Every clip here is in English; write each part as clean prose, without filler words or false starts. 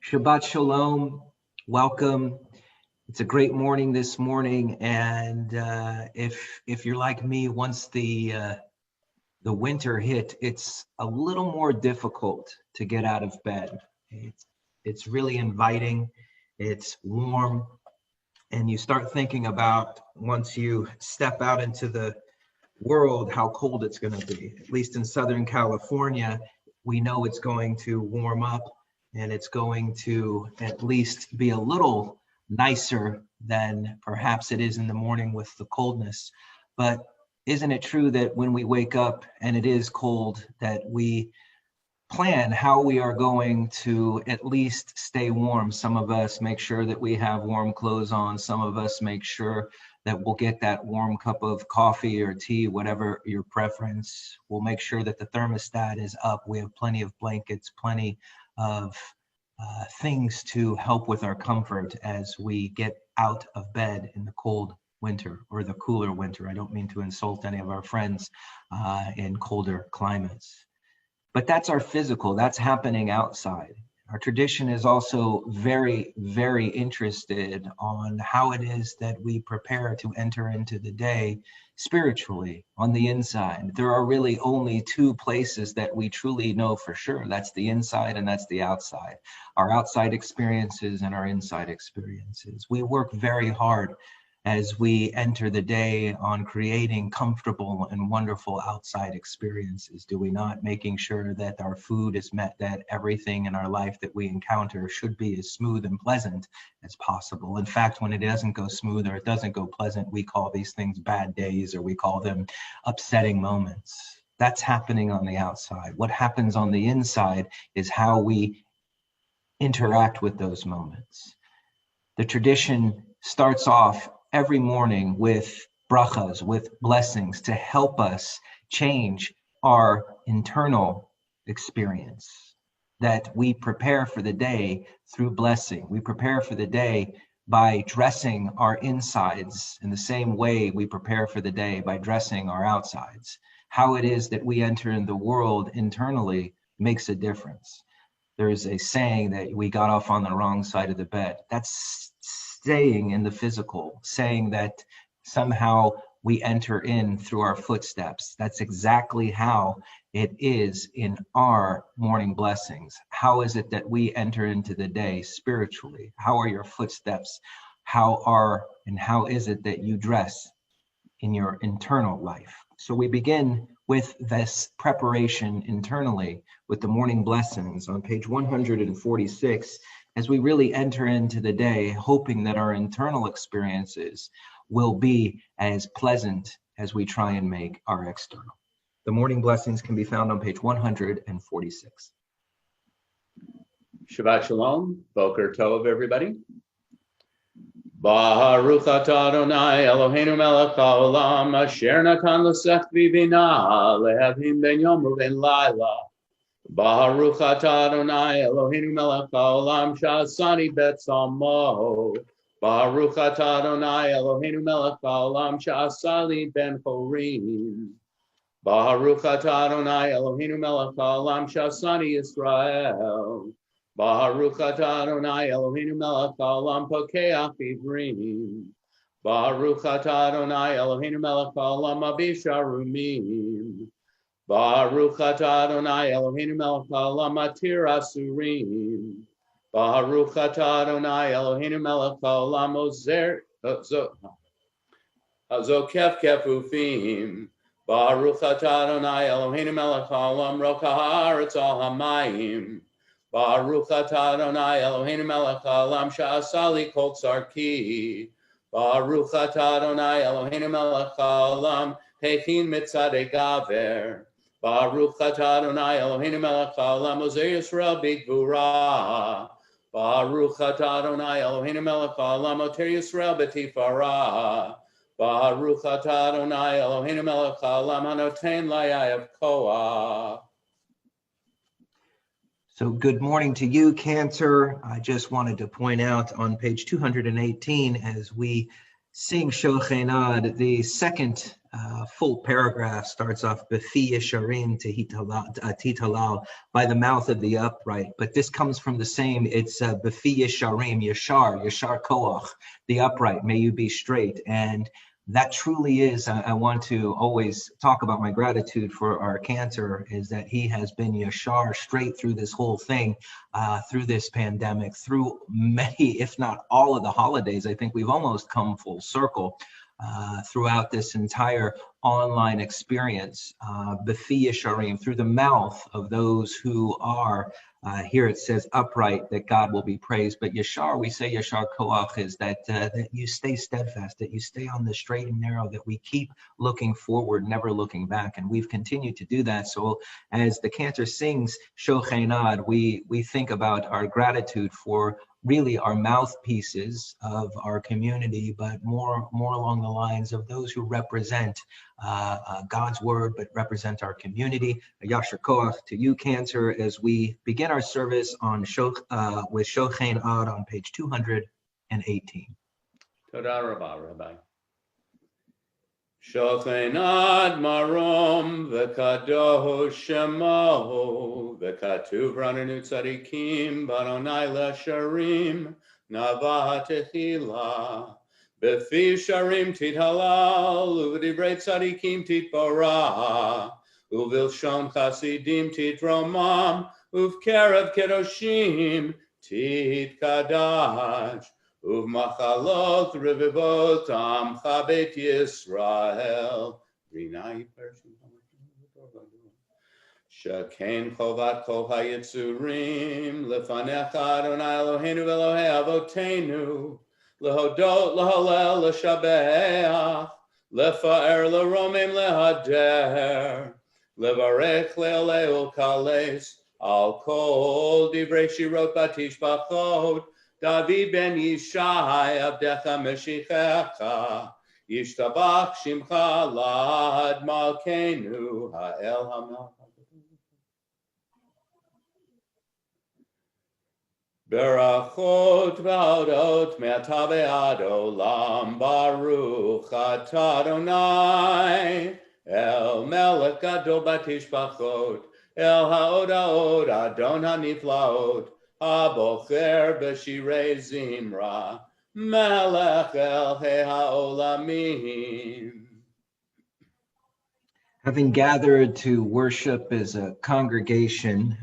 Shabbat Shalom, welcome. It's a great morning this morning, and if you're like me, once the winter hit, it's a little more difficult to get out of bed. It's really inviting, it's warm, and you start thinking about once you step out into the world how cold it's going to be. At least in Southern California, we know it's going to warm up and it's going to at least be a little nicer than perhaps it is in the morning with the coldness. But isn't it true that when we wake up and it is cold, that we plan how we are going to at least stay warm? Some of us make sure that we have warm clothes on. Some of us make sure that we'll get that warm cup of coffee or tea, whatever your preference. We'll make sure that the thermostat is up. We have plenty of blankets, plenty of things to help with our comfort as we get out of bed in the cold winter or the cooler winter. I don't mean to insult any of our friends in colder climates. But that's our physical, that's happening outside. Our tradition is also very, very interested on how it is that we prepare to enter into the day spiritually on the inside. There are really only two places that we truly know for sure. That's the inside and that's the outside. Our outside experiences and our inside experiences. We work very hard as we enter the day on creating comfortable and wonderful outside experiences, do we not? Making sure that our food is met, that everything in our life that we encounter should be as smooth and pleasant as possible. In fact, when it doesn't go smooth or it doesn't go pleasant, we call these things bad days, or we call them upsetting moments. That's happening on the outside. What happens on the inside is how we interact with those moments. The tradition starts off every morning with brachas, with blessings to help us change our internal experience, that we prepare for the day through blessing. We prepare for the day by dressing our insides in the same way we prepare for the day by dressing our outsides. How it is that we enter in the world internally makes a difference. There's a saying that we got off on the wrong side of the bed. That's staying in the physical, saying that somehow we enter in through our footsteps. That's exactly how it is in our morning blessings. How is it that we enter into the day spiritually? How are your footsteps? How is it that you dress in your internal life? So we begin with this preparation internally with the morning blessings on page 146, as we really enter into the day, hoping that our internal experiences will be as pleasant as we try and make our external. The morning blessings can be found on page 146. Shabbat Shalom, Boker Tov, everybody. Baruch atah Adonai Eloheinu melech haolam asher natan l'sech v'bina lehavim ben yom u'ben laila. Baruch atah Adonai Eloheinu melech haolam sha'asani betzalmo. Baruch atah Adonai Eloheinu melech haolam sha'asali ben chorim. Baruch atah Adonai Eloheinu melech haolam sha'asani Yisrael. Baruch atah Adonai Eloheinu melech haolam pokeach ivrim. Baruch atah Adonai Eloheinu melech haolam mabish arumim. Baruch atah Adonai Eloheinu melech haolam matir asurim. Baruch atah Adonai Eloheinu melech haolam ozer zokef kefufim. Baruch atah Adonai Eloheinu melech haolam roka haaretz al hamayim. Baruch atah Adonai Eloheinu melech haolam sha'asali kol tzarki. Baruch atah Adonai Eloheinu melech haolam hechin mitzadei gaver. Baruch atah Adonai Eloheinu melech haolam ozer Yisrael b'gvura. Baruch atah Adonai Eloheinu melech haolam oter Yisrael b'tifara. Baruch atah Adonai Eloheinu melech haolam hanoten layav koach. So good morning to you, Cancer. I just wanted to point out on page 218, as we Seeing Shochenad, the second full paragraph starts off Befi Yesharim Titalal, by the mouth of the upright. But this comes from the same, it's Befi Yesharim, Yashar Koach, the upright, may you be straight. And that truly is, I want to always talk about my gratitude for our cantor, is that he has been Yashar straight through this whole thing, through this pandemic, through many, if not all of the holidays. I think we've almost come full circle throughout this entire online experience, Befi Yesharim, through the mouth of those who are, here it says upright, that God will be praised. But Yashar, we say Yashar Koach, is that you stay steadfast, that you stay on the straight and narrow, that we keep looking forward, never looking back. And we've continued to do that. So as the cantor sings Shochenad, we think about our gratitude for really our mouthpieces of our community, but more along the lines of those who represent God's word, but represent our community. Yashar Koach to you, cantor, as we begin our service on with Shochen Ad on page 218. Toda Rabba, Rabbi. Shochen Ad Marom v'kadosh shemo v'katuv ranenu tzadikim baronai l'sharim nava techila befi sharim tithalal uv'divrei tzadikim titbara uvilshon chasidim titromam uv'kerev kedoshim titkadash Uv'machalot revivot amcha beit Yisrael. Sheken chovat kol hayitzurim lefanecha Adonai Eloheinu v'Elohei avotenu lehodot lehalel leshabeach lefa'er leromim lehader levarech le'alei ulkales al kol divrei shirot batishbachot David ben Yishai Abdecha Meshichecha Yishtabach Shimcha Lad Malkeinu Ha'el HaMelech Berachot v'odot me'ata ve'ad olam Baruch atah Adonai El Melech Gadol Batishbachot El Ha'od Adon HaNiflaot Abocher b'shirei zimra, melech elhei ha'olamim. Having gathered to worship as a congregation,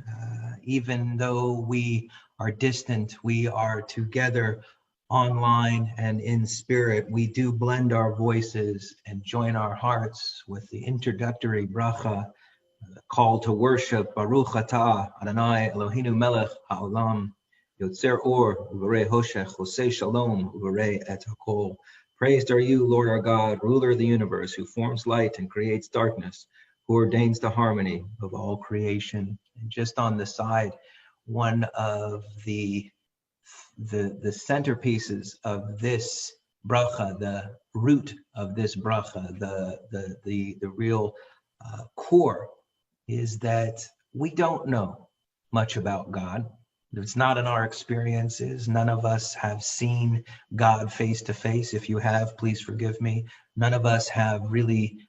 even though we are distant, we are together online and in spirit. We do blend our voices and join our hearts with the introductory bracha, call to worship, Baruch atah Adonai Eloheinu melech ha'olam, yotzer or u'varei hoshech, osei shalom u'varei et hakol. Praised are you, Lord our God, ruler of the universe, who forms light and creates darkness, who ordains the harmony of all creation. And just on the side, one of the centerpieces of this bracha, the root of this bracha, the real core, is that we don't know much about God. It's not in our experiences. None of us have seen God face to face. If you have, please forgive me. None of us have really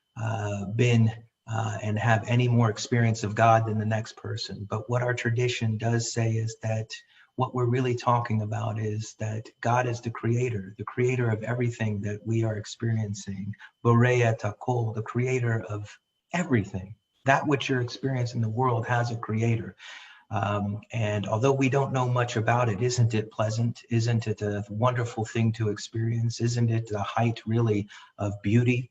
been and have any more experience of God than the next person. But what our tradition does say is that what we're really talking about is that God is the creator of everything that we are experiencing. Borei et hakol, the creator of everything. That which you're experiencing in the world has a creator. And although we don't know much about it, isn't it pleasant? Isn't it a wonderful thing to experience? Isn't it the height really of beauty?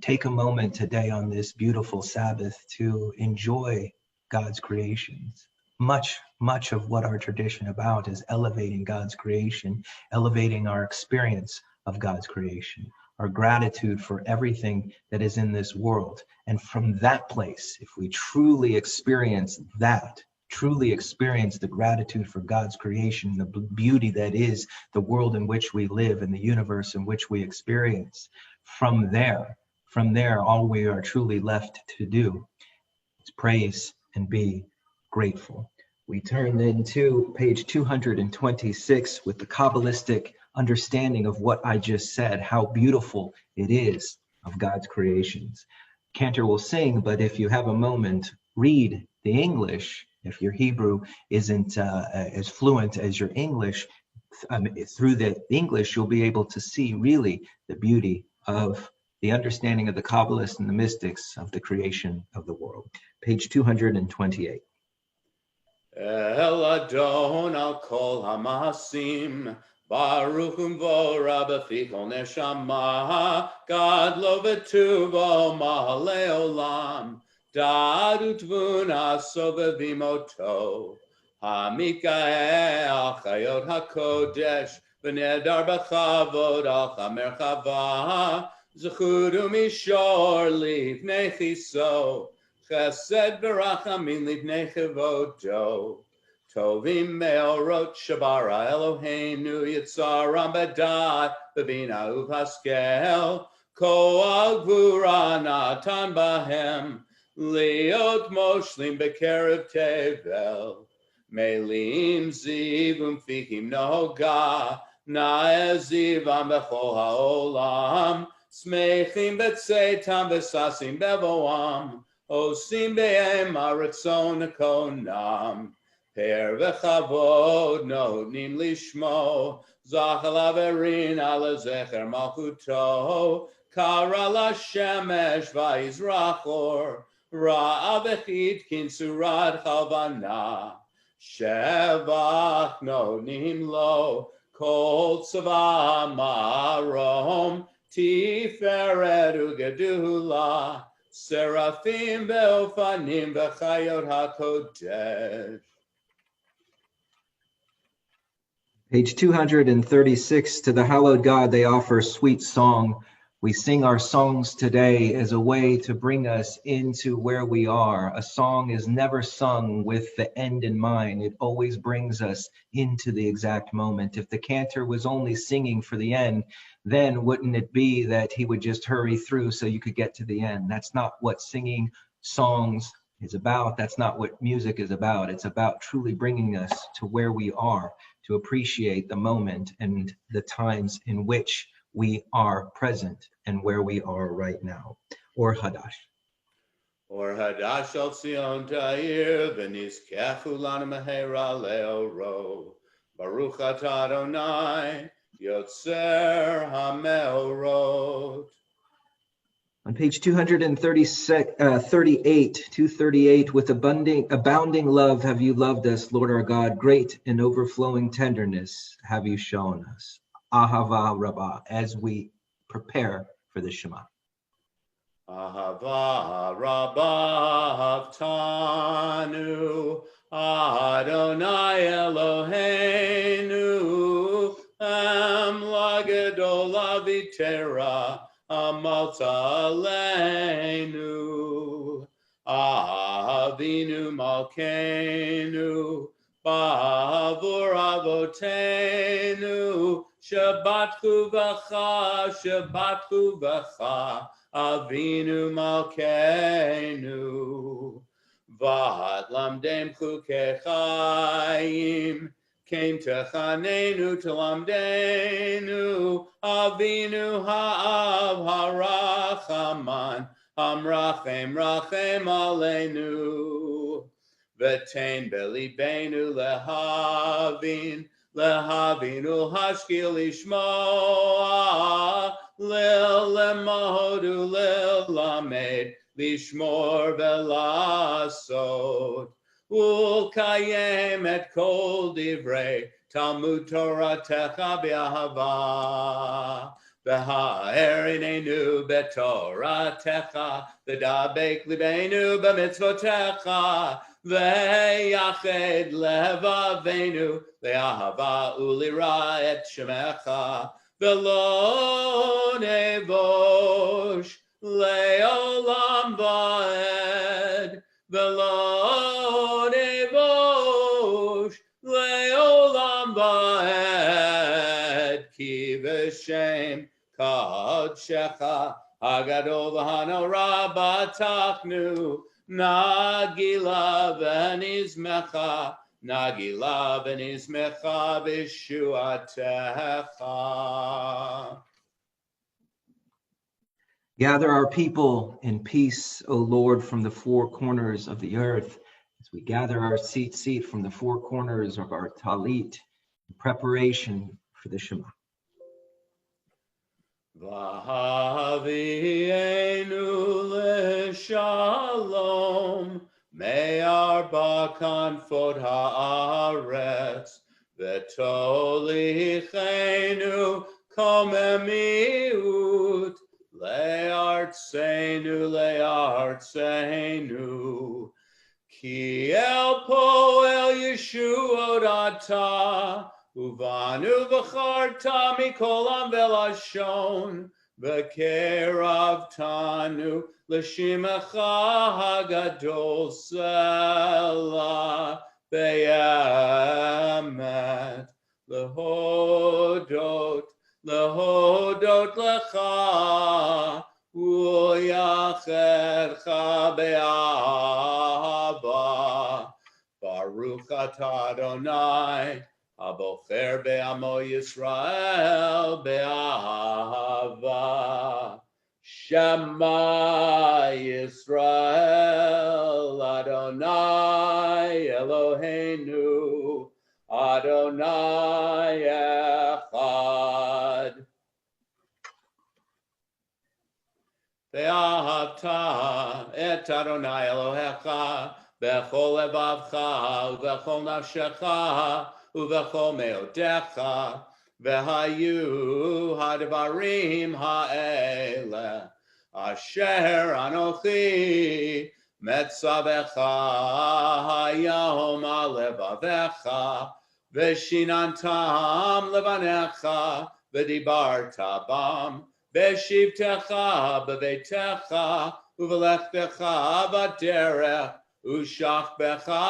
Take a moment today on this beautiful Sabbath to enjoy God's creations. Much of what our tradition about is elevating God's creation, elevating our experience of God's creation, our gratitude for everything that is in this world. And from that place, if we truly experience that, truly experience the gratitude for God's creation, the beauty that is the world in which we live and the universe in which we experience, from there, all we are truly left to do is praise and be grateful. We turn then to page 226 with the Kabbalistic understanding of what I just said, how beautiful it is of God's creations. Cantor will sing, but if you have a moment, read the English. If your Hebrew isn't as fluent as your English, through the English, you'll be able to see really the beauty of the understanding of the Kabbalists and the mystics of the creation of the world. Page 228. El Adon al kol hamasim, Baruch v'ora b'fikol neshama, God lo v'tuvo mahale olam, Dad utvuna sovevim oto, HaMikael chayot hakodesh, V'nedar b'chavod al chamerchava, Zechud u'mishor livnei chiso, Chesed v'rachamim livnei chevodo, Tovim me'orot shabara Eloheinu yitzaram b'dat b'bina uv'haskel, Koal gvura natan bahem, Liot moshlim b'kerev tevel, Melim ziv umfikim noga, Na'e zivam b'chol ha'olam, Smechim b'tzeitam v'sasim bevoam, Osim be'em haratzon konam, Per v'chavod notnim lishmo, Zachal averin ala zecher malchuto, Kara l'shemesh v'yizrachor, Ra'a v'chitkin surat chavana, Shevach notnim lo, Kol tzva marom, Tiferet u'gedula, Seraphim ve'ofanim v'chayot hakodesh. Page 236, to the hallowed God they offer sweet song. We sing our songs today as a way to bring us into where we are. A song is never sung with the end in mind. It always brings us into the exact moment. If the cantor was only singing for the end, then wouldn't it be that he would just hurry through so you could get to the end? That's not what singing songs is about. That's not what music is about. It's about truly bringing us to where we are, to appreciate the moment and the times in which we are present and where we are right now. Or Hadash. Or Hadash al Tzion Ta'ir, v'nizkechu lanu mehera le'oro. Baruch atah Adonai, Yotzer HaMeorot. On page 238, with abounding love have you loved us, Lord our God. Great and overflowing tenderness have you shown us. Ahava Rabbah, as we prepare for the Shema. Ahava Rabbah Avtanu, Adonai Eloheinu, Amla Gadol Avitera, Amalta Aleinu, Avinu Malkeinu, Ba'avur Avotenu, Shabbat Chuvacha, Avinu Malkeinu, V'at Lamdem Chukechayim, Came Techanenu Telamdenu, Avinu Ha'av Harachaman, Hamrachem Rachem Aleinu, V'tein Belibenu Lehavinu Hashkil Lishmoa, Lil Lemodu Lil Lamed, Lishmor Velasot, Ulkayem et Kol Divrei, Talmud Torah Techa B'Ahava, V'ha'erinenu B'Torah Techa, V'dabek Libenu B'mitzvotecha, V'yached Levavenu, V'ahava Ulira et Shemecha, V'lo nevosh le'olam va'ed, V'lo nevosh le'olam va'ed, Ki v'shem kadshecha, Hagadol v'hanorah b'taknu, Nagila v'nizmecha, Nagila v'nizmecha v'shuatecha. Gather our people in peace, O Lord, from the four corners of the earth, as we gather our seat from the four corners of our talit, in preparation for the Shema. V'havienu l'shalom, me'arba kanfot haaretz, v'tolichenu komemiut, le'artzenu, ki el poel yeshuot ata, Uvanu v'charta mikolam velashon, v'kerav tanu l'shimecha hagadol sela be'emet lehodot lecha u'yachercha be'ahava Baruch atah Adonai Abocher be'amo Yisrael be'ahava. Shema Yisrael Adonai Eloheinu Adonai Echad. Ve'ahavta et Adonai Elohecha b'chol levavcha u'b'chol nafshecha Uvechol meodecha, v'hayu hadvarim ha'ele, asher anochi metzavecha hayahom alevavecha, v'shinantam levanecha, v'dibarta bam, v'shivtecha b'veitecha, uv'lechtecha v'derech, u'shachbecha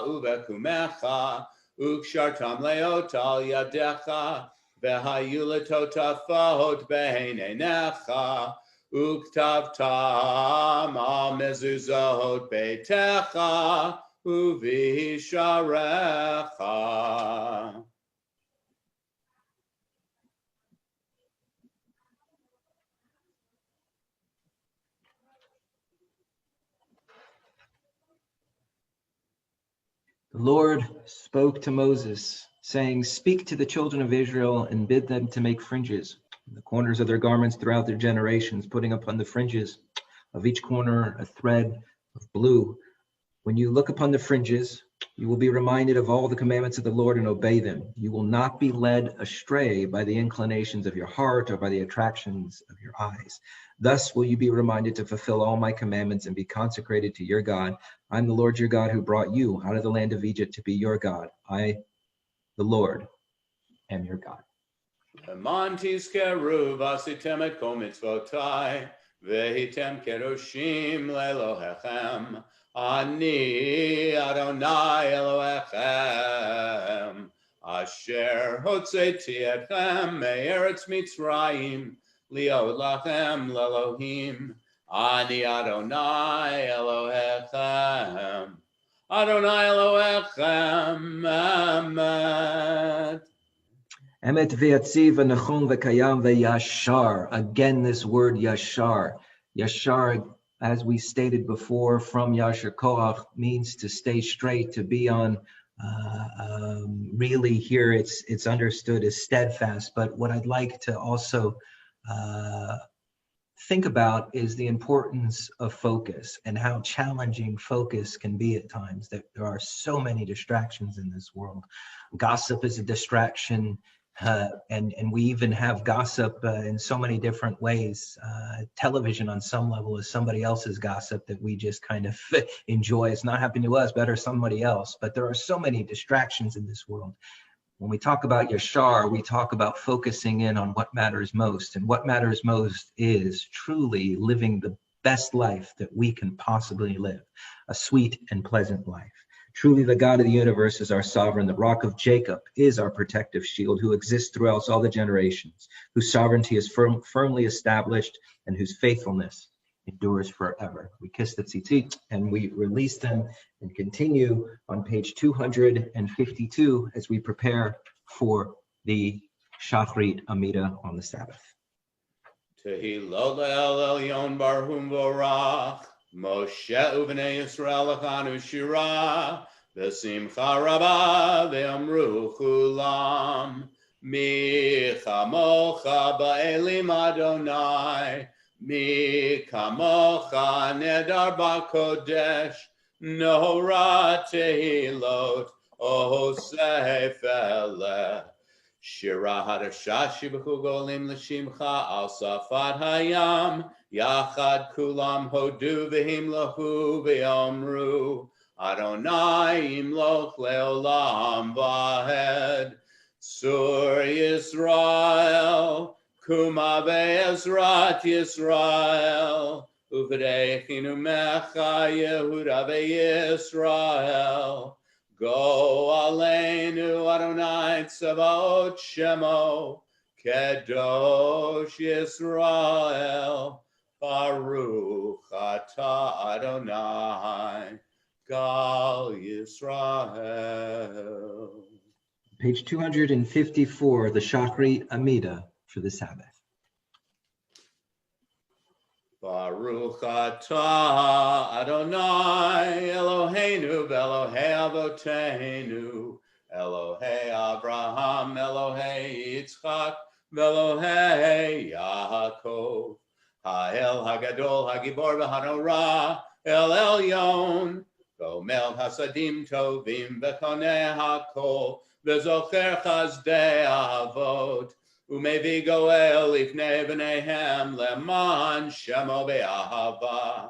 uv'ekumecha, Ukshartam leot al yadecha, v'hayu letotafot b'heinenecha, uktavtam al mezuzot beitecha, uvisharecha. The Lord spoke to Moses, saying, "Speak to the children of Israel and bid them to make fringes in the corners of their garments throughout their generations, putting upon the fringes of each corner a thread of blue. When you look upon the fringes, you will be reminded of all the commandments of the Lord and obey them. You will not be led astray by the inclinations of your heart or by the attractions of your eyes. Thus will you be reminded to fulfill all my commandments and be consecrated to your God. I'm the Lord your God who brought you out of the land of Egypt to be your God. I, the Lord, am your God." Leman tizkeru v'asitem et kol mitzvotai, v'hitem kedoshim le'elohechem, ani Adonai Elohechem, asher hotzeti etchem me'eretz Mitzrayim, liot lachem le'elohim, ani Adonai Elohechem, Adonai Elohechem, Emet. Emet v'yatziv v'nechon v'kayam v'yashar. Again, this word yashar. Yashar, as we stated before, from Yashar Koach, means to stay straight, to be on. Really, here it's understood as steadfast. But what I'd like to also think about is the importance of focus and how challenging focus can be at times. That there are so many distractions in this world. Gossip is a distraction. And we even have gossip in so many different ways. Television on some level is somebody else's gossip that we just kind of enjoy. It's not happening to us, better somebody else. But there are so many distractions in this world. When we talk about Yashar, we talk about focusing in on what matters most. And what matters most is truly living the best life that we can possibly live, a sweet and pleasant life. Truly, the God of the universe is our sovereign. The rock of Jacob is our protective shield, who exists throughout all the generations, whose sovereignty is firmly established, and whose faithfulness endures forever. We kiss the tzitzit and we release them and continue on page 252 as we prepare for the Shachrit Amida on the Sabbath. Tehillah El Elyon Barhum Vorach, Moshe Uvnei Yisrael Achanu Shira, V'simcha Rabba V'amru Chulam, Mi Chamocha Ba'elim Adonai, Mi Kamocha Nedar B'Kodesh, Nora Tehilot, Osef Eleh. Shira Hadashah Shibachu Golim L'Shimcha Al Safat Hayam Yachad Kulam Hodu V'him Lahu V'yomru Adonai Imloch Leolam Vahed Sur Yisrael Kuma Be'ezrat Yisrael Uv'deichinu Mecha Yehuda Ve'Yisrael Go Aleinu Adonai Tzevaot Shemo Kedosh Yisrael Baruch Atah Adonai Gal Yisrael. Page 254, the Shachrit Amida for the Sabbath. Baruch atah Adonai Eloheinu v'Elohei Avoteinu Elohei Abraham Elohei Yitzchak v'Elohei Yaakov Ha'el Hagadol Hagibor v'Hanorah El Elyon Gomel Hasadim Tovim v'Koneh HaKol v'Zocher Chazdei Avot Umevi goel ifnei b'neihem leman shemo be'ahava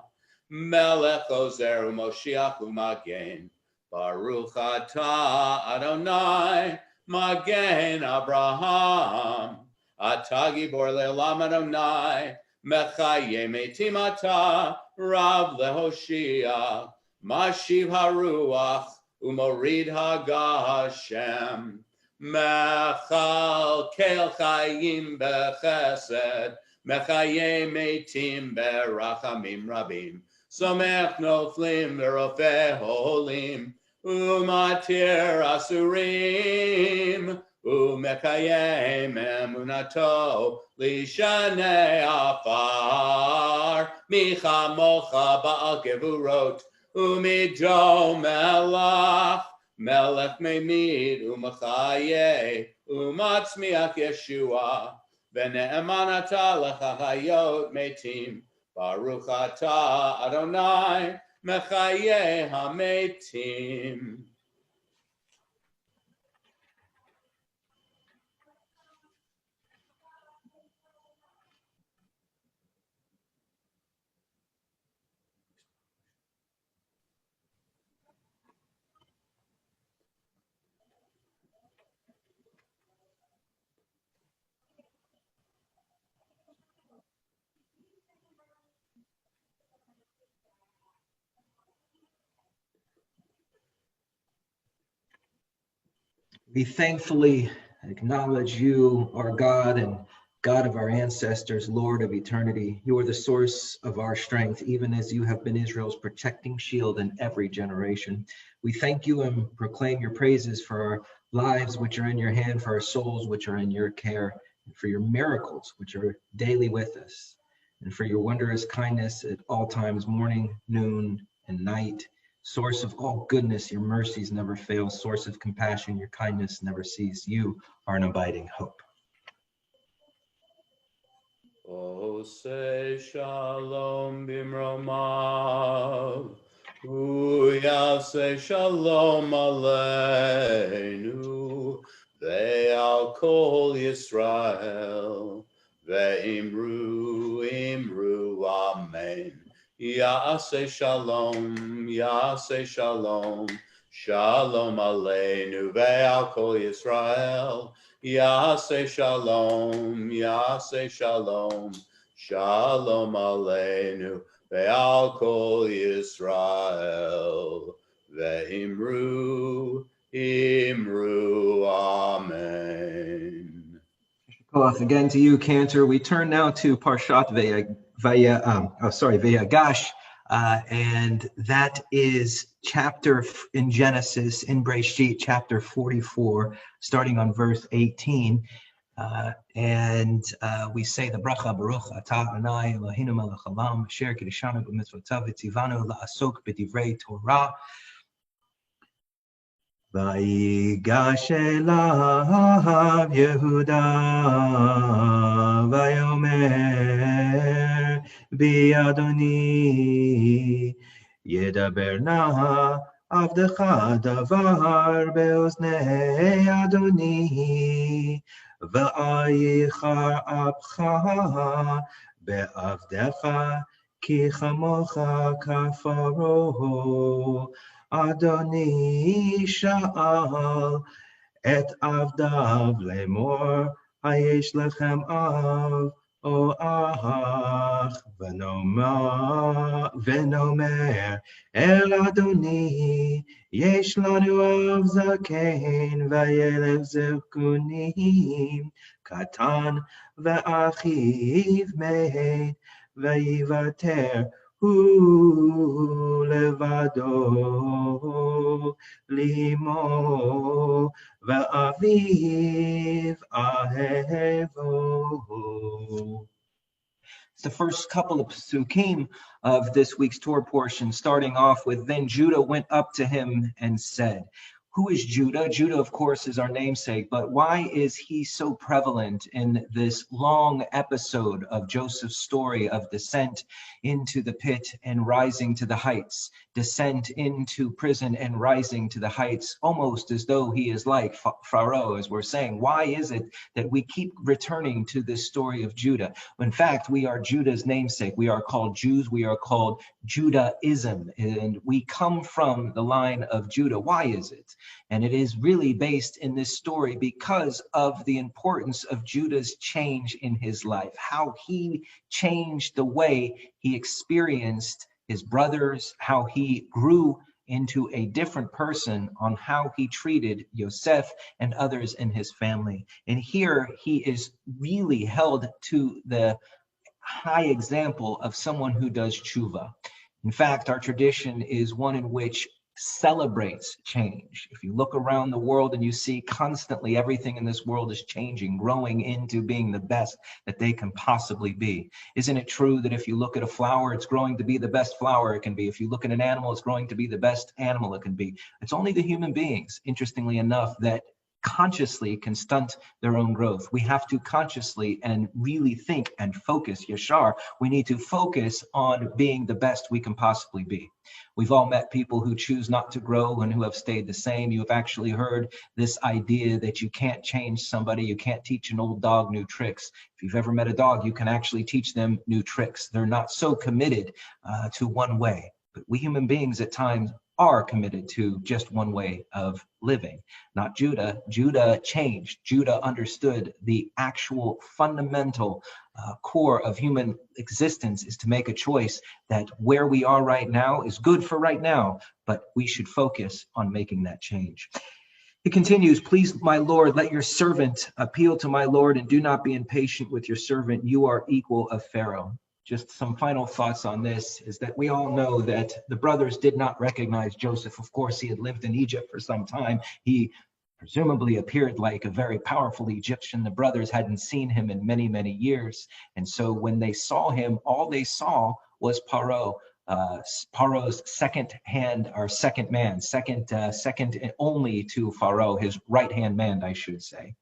melech ozer u'moshiach u'magen baruch atah Adonai magen Abraham atah gibor le'olam Adonai mechaye metim atah rav lehoshia mashiv haruach u'morid hagashem Mechal kel chayim bechesed, mechaye metim berachamim rabim, somech noflim verofe holim, umatir asurim, umekayem emunato lishanei afar, michamocha ba'al gevurot, umido melach, Melech Meimid Umachaye Umatzmiach Yeshua V'ne'emanata Lechahayot Metim Baruch Atah Adonai Mechaye HaMetim. We thankfully acknowledge you, our God and God of our ancestors, Lord of eternity. You are the source of our strength, even as you have been Israel's protecting shield in every generation. We thank you and proclaim your praises for our lives, which are in your hand, for our souls, which are in your care, and for your miracles, which are daily with us, and for your wondrous kindness at all times, morning, noon, and night. Source of all goodness, your mercies never fail. Source of compassion, your kindness never cease. You are an abiding hope. Oseh shalom bimromav, uyaseh shalom aleinu, ve'al kol Yisrael, ve'imru imru amen. Yaseh shalom, shalom aleinu, ve'al kol Yisrael, Yaseh shalom, shalom aleinu, ve'al kol Yisrael, ve'imru, amen. Baruch, again to you, Cantor. We turn now to Parshat Vayegash, and that is chapter in Genesis, in Breshit, chapter 44, starting on verse 18. And we say the bracha Baruch Atah Adonai Eloheinu melech haolam asher kiddushanu b'mitzvotav v'tzivanu la'asok b'divrei Torah. Vayigash elav Yehuda vayomer bi Adoni yedaber na avdecha davar beoznei Adoni va'ayichar apcha be'avdecha ki chamocha kafaro. Adoni sha'al et avdav lemor hayesh lechem av o ach venomer el Adoni yesh lanu av zaken vayelev zekunim katan ve'achiv meid vayivater hu levado limo va'aviv ahevo. It's the first couple of psukim of this week's Torah portion, starting off with, then Judah went up to him and said. Who is Judah? Judah, of course, is our namesake, but why is he so prevalent in this long episode of Joseph's story of descent into the pit and rising to the heights, descent into prison and rising to the heights, almost as though he is like Pharaoh, as we're saying? Why is it that we keep returning to this story of Judah? In fact, we are Judah's namesake. We are called Jews. We are called Judaism, and we come from the line of Judah. Why is it? And it is really based in this story because of the importance of Judah's change in his life, how he changed the way he experienced his brothers, how he grew into a different person, on how he treated Yosef and others in his family. And here he is really held to the high example of someone who does tshuva. In fact, our tradition is one in which celebrates change. If you look around the world and you see constantly everything in this world is changing, growing into being the best that they can possibly be. Isn't it true that if you look at a flower, it's growing to be the best flower it can be? If you look at an animal, it's growing to be the best animal it can be. It's only the human beings, interestingly enough, that consciously can stunt their own growth. We have to consciously and really think and focus, Yashar. We need to focus on being the best we can possibly be. We've all met people who choose not to grow and who have stayed the same. You have actually heard this idea that you can't change somebody. You can't teach an old dog new tricks. If you've ever met a dog, you can actually teach them new tricks. They're not so committed to one way. But we human beings at times are committed to just one way of living. Not Judah. Judah changed. Judah understood the actual fundamental core of human existence is to make a choice that where we are right now is good for right now, but we should focus on making that change. He continues, please, my Lord, let your servant appeal to my Lord and do not be impatient with your servant. You are equal of Pharaoh. Just some final thoughts on this is that we all know that the brothers did not recognize Joseph. Of course, he had lived in Egypt for some time. He presumably appeared like a very powerful Egyptian. The brothers hadn't seen him in many, many years. And so when they saw him, all they saw was Paro, Paro's second hand or second man, second only to Pharaoh, his right-hand man, I should say.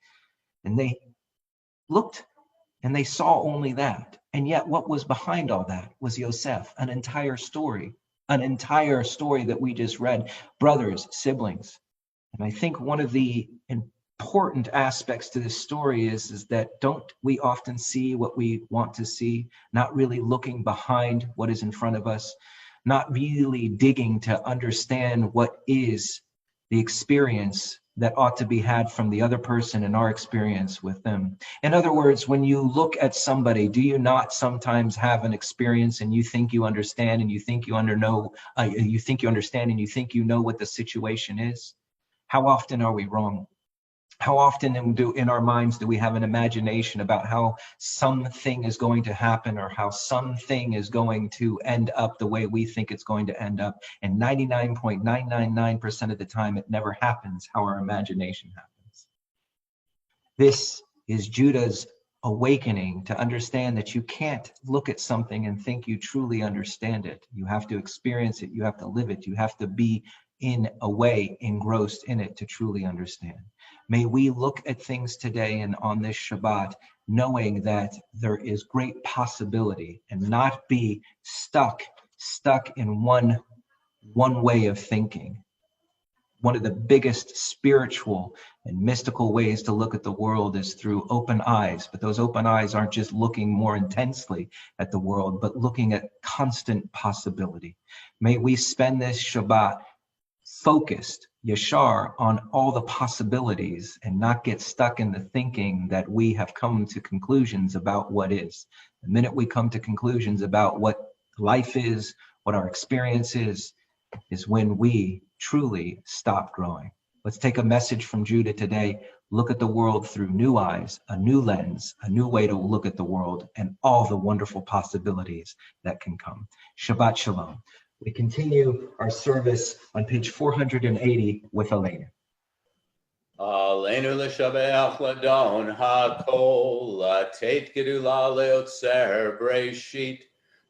And they looked and they saw only that. And yet what was behind all that was Yosef, an entire story that we just read, brothers, siblings. And I think one of the important aspects to this story is that don't we often see what we want to see, not really looking behind what is in front of us, not really digging to understand what is the experience that ought to be had from the other person and our experience with them. In other words, when you look at somebody, do you not sometimes have an experience and you think you understand and you think you understand and you think you know what the situation is? How often are we wrong? How often in our minds do we have an imagination about how something is going to happen or how something is going to end up the way we think it's going to end up? And 99.999% of the time, it never happens how our imagination happens. This is Judah's awakening to understand that you can't look at something and think you truly understand it. You have to experience it. You have to live it. You have to be in a way engrossed in it to truly understand. May we look at things today and on this Shabbat, knowing that there is great possibility and not be stuck in one way of thinking. One of the biggest spiritual and mystical ways to look at the world is through open eyes. But those open eyes aren't just looking more intensely at the world, but looking at constant possibility. May we spend this Shabbat focused, yashar, on all the possibilities and not get stuck in the thinking that we have come to conclusions about what is. The minute we come to conclusions about what life is, what our experience is when we truly stop growing. Let's take a message from Judah today. Look at the world through new eyes, a new lens, a new way to look at the world and all the wonderful possibilities that can come. Shabbat Shalom. We continue our service on page 480 with Elena. Aleinu l'shabeach ladon hakol latet gedula leotzer breshit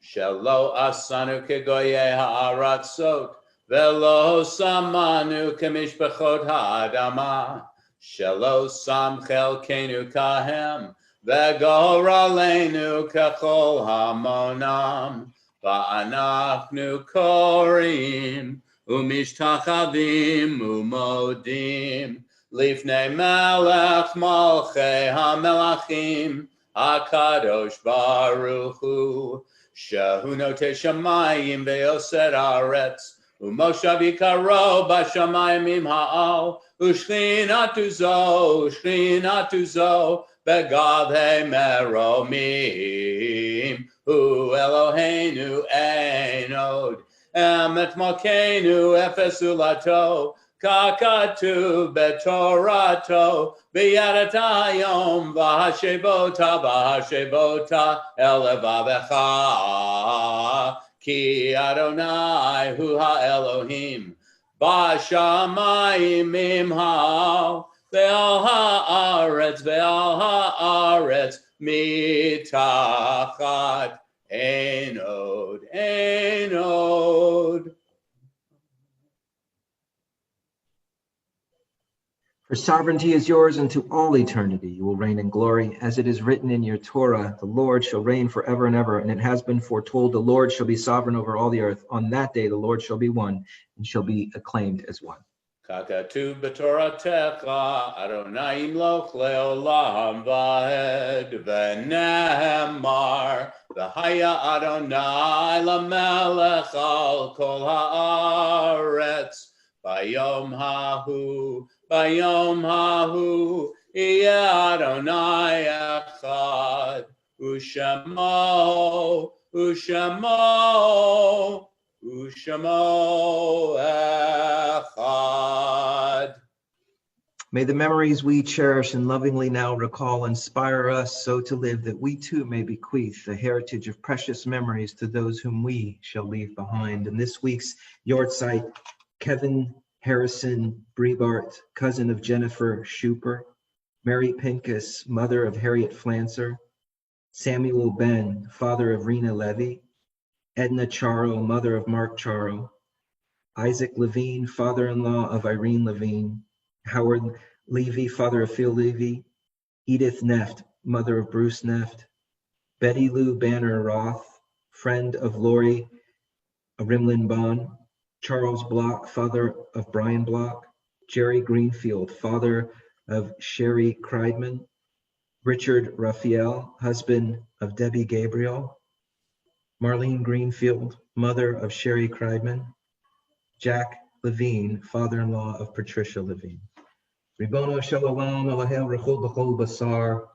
shelo asanu kegoye ha'aratzot velo samanu kemishpachot ha'adama shelo sam chelkenu kahem v'goralenu kachol hamonam va'anachnu korim umishtachavim umodim Lifnei melech malchei hamelachim HaKadosh Baruch Hu Shehu notei shamayim ve'oser haaretz Umoshav yikaro b'shamayim ha'al Ushchinatu zo begavhei meromim Hu Eloheinu ein od Emet malkeinu efes ulato Kakatu betorato biyadata hayom v'hashebota elevavecha ki Adonai hu ha'Elohim b'shamayim imha ve'al ha'aretz mitachat enod. For sovereignty is yours unto all eternity. You will reign in glory. As it is written in your Torah, the Lord shall reign forever and ever. And it has been foretold, the Lord shall be sovereign over all the earth. On that day, the Lord shall be one and shall be acclaimed as one. Kakatu b'toratecha Adonai imloch leolam va'ed v'nehemar v'haya Adonai lamelech al kol haaretz Bayom hahu, Yeh Adonai echad, Ushamo echad. May the memories we cherish and lovingly now recall inspire us so to live that we too may bequeath the heritage of precious memories to those whom we shall leave behind. In this week's Yortzeit, Kevin Harrison Brebart, cousin of Jennifer Schuper, Mary Pincus, mother of Harriet Flancer, Samuel Ben, father of Rena Levy, Edna Charo, mother of Mark Charo, Isaac Levine, father-in-law of Irene Levine, Howard Levy, father of Phil Levy, Edith Neft, mother of Bruce Neft, Betty Lou Banner Roth, friend of Lori Rimlin Bond, Charles Block, father of Brian Block, Jerry Greenfield, father of Sherry Kreidman, Richard Raphael, husband of Debbie Gabriel, Marlene Greenfield, mother of Sherry Kreidman, Jack Levine, father-in-law of Patricia Levine. Ribono Shalom, Elohim Rechol B'chol Basar,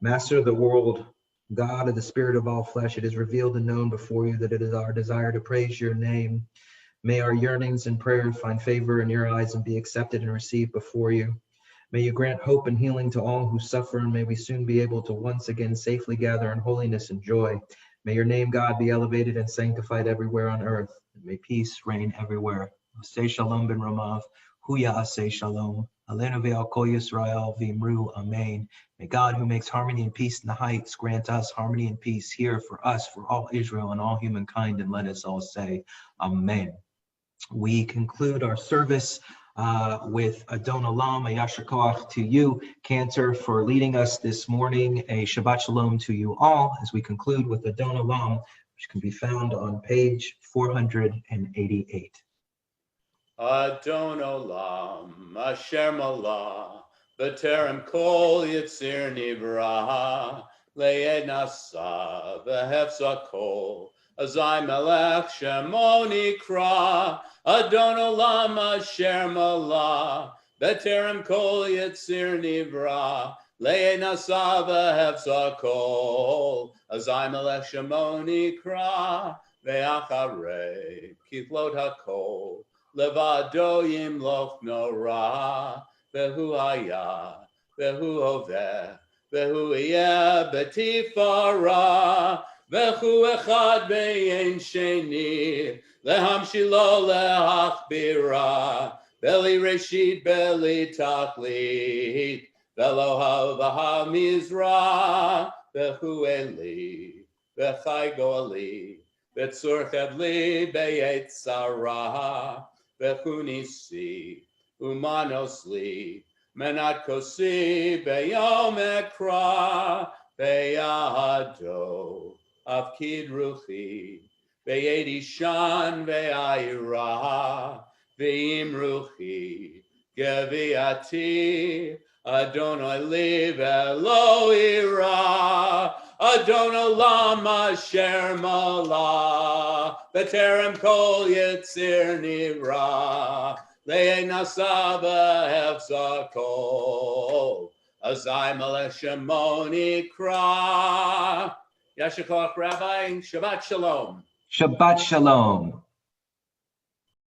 Master of the world, God of the spirit of all flesh, it is revealed and known before you that it is our desire to praise your name. May our yearnings and prayers find favor in your eyes and be accepted and received before you. May you grant hope and healing to all who suffer, and may we soon be able to once again safely gather in holiness and joy. May your name, God, be elevated and sanctified everywhere on earth, and may peace reign everywhere. Say Shalom ben Ramav, Huya Aseh Shalom, Aleinu ve'al kol Yisrael v'imru Amen. May God, who makes harmony and peace in the heights, grant us harmony and peace here for us, for all Israel and all humankind, and let us all say Amen. We conclude our service with Adon Olam, a Yasher Koach to you, Cantor, for leading us this morning. A Shabbat Shalom to you all, as we conclude with Adon Olam, which can be found on page 488. Adon Olam, Asher Malah, B'terem Kol Yitzir Nivra, Le'ed Nasa, V'hefza Kol, Azai Melech Shemo Nikra, Adon Olam Asher Malah, B'terem Kol Yitzir Nivra, Le'ed Nasa V'hefza Kol, Azai Melech Shemo Nikra, Ve'acharei Kitlot HaKol, Levado Yimloch Nora, Vehu Haya, Vehu Oveh, Vehu Yeh Betifara, Vehu Echad Be'en Sheni, Lehamshilo Lehachbira, Beli Reshit Beli Tachlit, Veloha Vaha Mizra, Vehu Eli, Vechai Goali, Vetzur Chedli Be'etzara, Vechunisi, Umanosli, Menat Kosi, Beyom Ekra, Beyado, Avkid Ruchi, Beyedishan, Be'ayra, Ve'im Ruchi, Geviati, Adonai live Eloira, Adon Olam Asher Malah, B'terem Kol Yitzir Nivra, Le'ed Nasa V'hefza Kol, Azai Melech Shemo Nikra. Yasher Koach Rabbi, Shabbat Shalom. Shabbat Shalom.